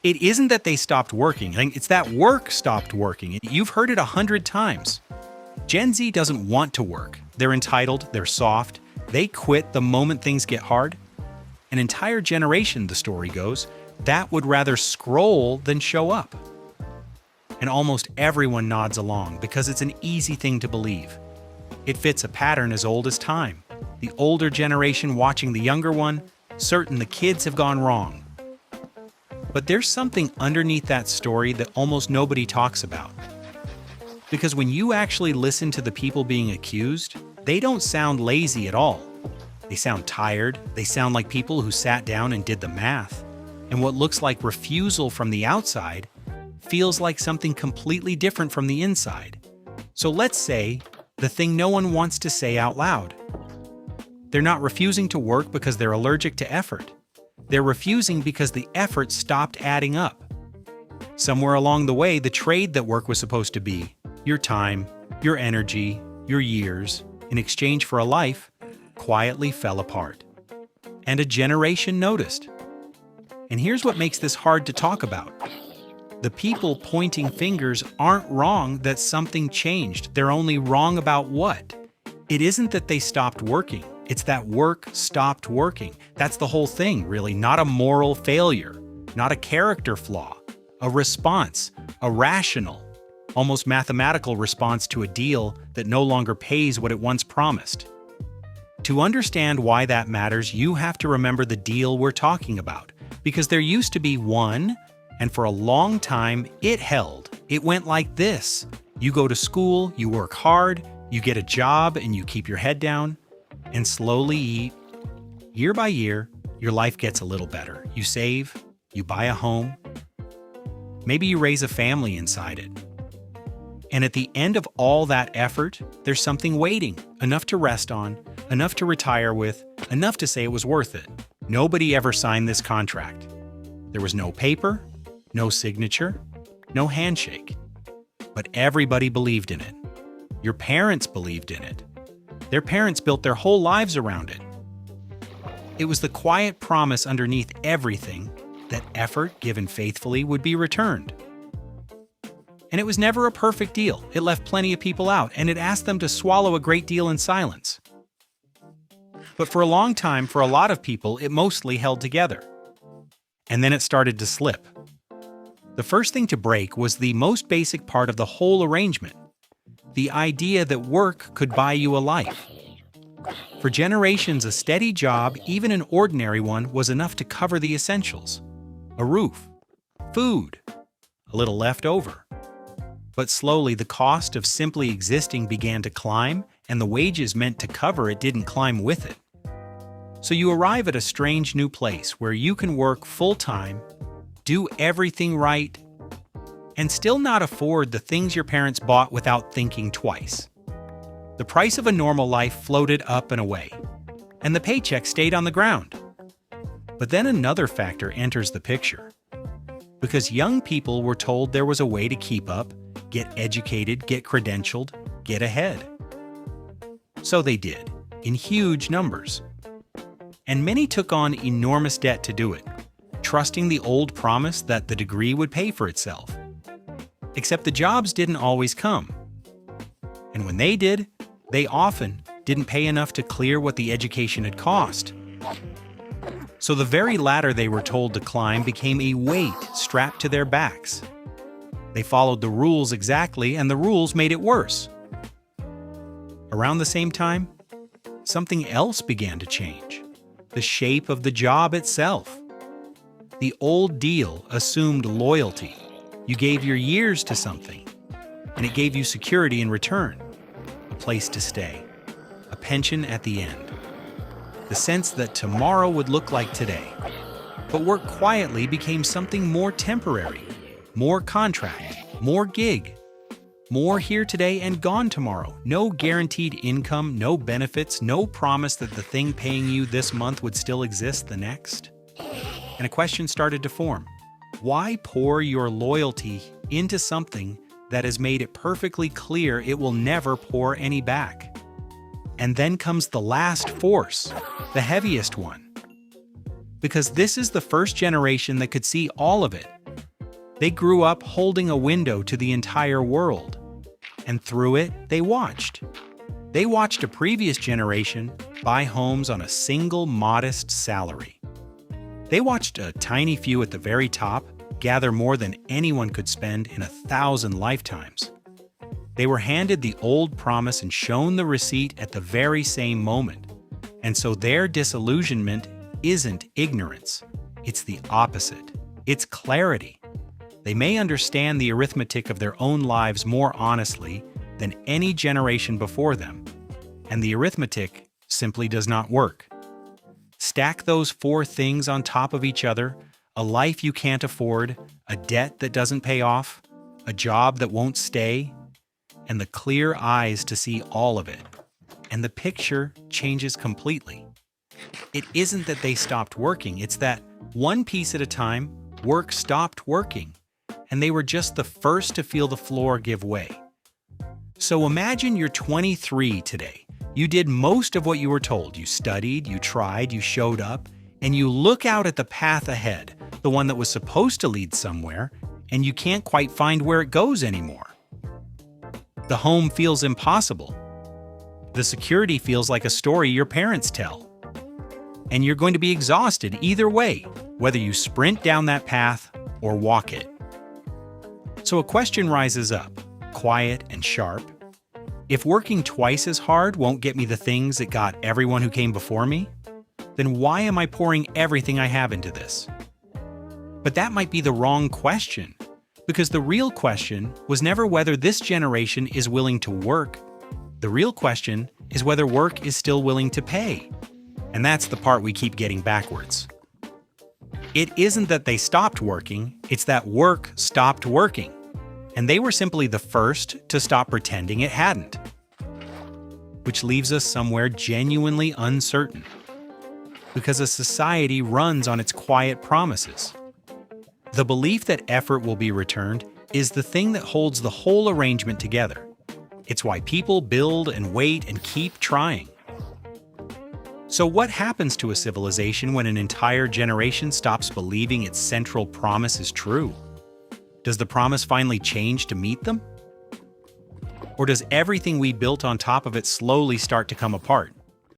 It isn't that they stopped working, it's that work stopped working. You've heard it 100 times. Gen Z doesn't want to work. They're entitled, they're soft, they quit the moment things get hard. An entire generation, the story goes, that would rather scroll than show up. And almost everyone nods along because it's an easy thing to believe. It fits a pattern as old as time. The older generation watching the younger one, certain the kids have gone wrong. But there's something underneath that story that almost nobody talks about. Because when you actually listen to the people being accused, they don't sound lazy at all. They sound tired, they sound like people who sat down and did the math. And what looks like refusal from the outside feels like something completely different from the inside. So let's say the thing no one wants to say out loud. They're not refusing to work because they're allergic to effort. They're refusing because the effort stopped adding up. Somewhere along the way, the trade that work was supposed to be, your time, your energy, your years, in exchange for a life, quietly fell apart. And a generation noticed. And here's what makes this hard to talk about. The people pointing fingers aren't wrong that something changed. They're only wrong about what. It isn't that they stopped working. It's that work stopped working. That's the whole thing, really. Not a moral failure, not a character flaw, a response, a rational, almost mathematical response to a deal that no longer pays what it once promised. To understand why that matters, you have to remember the deal we're talking about, because there used to be one, and for a long time, it held. It went like this. You go to school, you work hard, you get a job, and you keep your head down. And slowly, year by year, your life gets a little better. You save, you buy a home, maybe you raise a family inside it. And at the end of all that effort, there's something waiting, enough to rest on, enough to retire with, enough to say it was worth it. Nobody ever signed this contract. There was no paper, no signature, no handshake. But everybody believed in it. Your parents believed in it. Their parents built their whole lives around it. It was the quiet promise underneath everything that effort given faithfully would be returned. And it was never a perfect deal. It left plenty of people out, and it asked them to swallow a great deal in silence. But for a long time, for a lot of people, it mostly held together. And then it started to slip. The first thing to break was the most basic part of the whole arrangement. The idea that work could buy you a life. For generations, a steady job, even an ordinary one, was enough to cover the essentials. A roof, food, a little left over. But slowly, the cost of simply existing began to climb, and the wages meant to cover it didn't climb with it. So you arrive at a strange new place where you can work full-time, do everything right, and still not afford the things your parents bought without thinking twice. The price of a normal life floated up and away, and the paycheck stayed on the ground. But then another factor enters the picture. Because young people were told there was a way to keep up, get educated, get credentialed, get ahead. So they did, in huge numbers. And many took on enormous debt to do it, trusting the old promise that the degree would pay for itself. Except the jobs didn't always come. And when they did, they often didn't pay enough to clear what the education had cost. So the very ladder they were told to climb became a weight strapped to their backs. They followed the rules exactly, and the rules made it worse. Around the same time, something else began to change. The shape of the job itself. The old deal assumed loyalty. You gave your years to something, and it gave you security in return, a place to stay, a pension at the end, the sense that tomorrow would look like today. But work quietly became something more temporary, more contract, more gig, more here today and gone tomorrow. No guaranteed income, no benefits, no promise that the thing paying you this month would still exist the next. And a question started to form. Why pour your loyalty into something that has made it perfectly clear it will never pour any back? And then comes the last force, the heaviest one. Because this is the first generation that could see all of it, They grew up holding a window to the entire world. And through it, they watched. They watched a previous generation buy homes on a single modest salary. They watched a tiny few at the very top gather more than anyone could spend in 1,000 lifetimes. They were handed the old promise and shown the receipt at the very same moment. And so their disillusionment isn't ignorance. It's the opposite. It's clarity. They may understand the arithmetic of their own lives more honestly than any generation before them. And the arithmetic simply does not work. Stack those 4 things on top of each other: a life you can't afford, a debt that doesn't pay off, a job that won't stay, and the clear eyes to see all of it. And the picture changes completely. It isn't that they stopped working, it's that one piece at a time, work stopped working, and they were just the first to feel the floor give way. So imagine you're 23 today. You did most of what you were told. You studied, you tried, you showed up, and you look out at the path ahead, the one that was supposed to lead somewhere, and you can't quite find where it goes anymore. The home feels impossible. The security feels like a story your parents tell. And you're going to be exhausted either way, whether you sprint down that path or walk it. So a question rises up, quiet and sharp. If working twice as hard won't get me the things that got everyone who came before me, then why am I pouring everything I have into this? But that might be the wrong question, because the real question was never whether this generation is willing to work. The real question is whether work is still willing to pay. And that's the part we keep getting backwards. It isn't that they stopped working, it's that work stopped working. And they were simply the first to stop pretending it hadn't. Which leaves us somewhere genuinely uncertain. Because a society runs on its quiet promises. The belief that effort will be returned is the thing that holds the whole arrangement together. It's why people build and wait and keep trying. So what happens to a civilization when an entire generation stops believing its central promise is true? Does the promise finally change to meet them? Or does everything we built on top of it slowly start to come apart?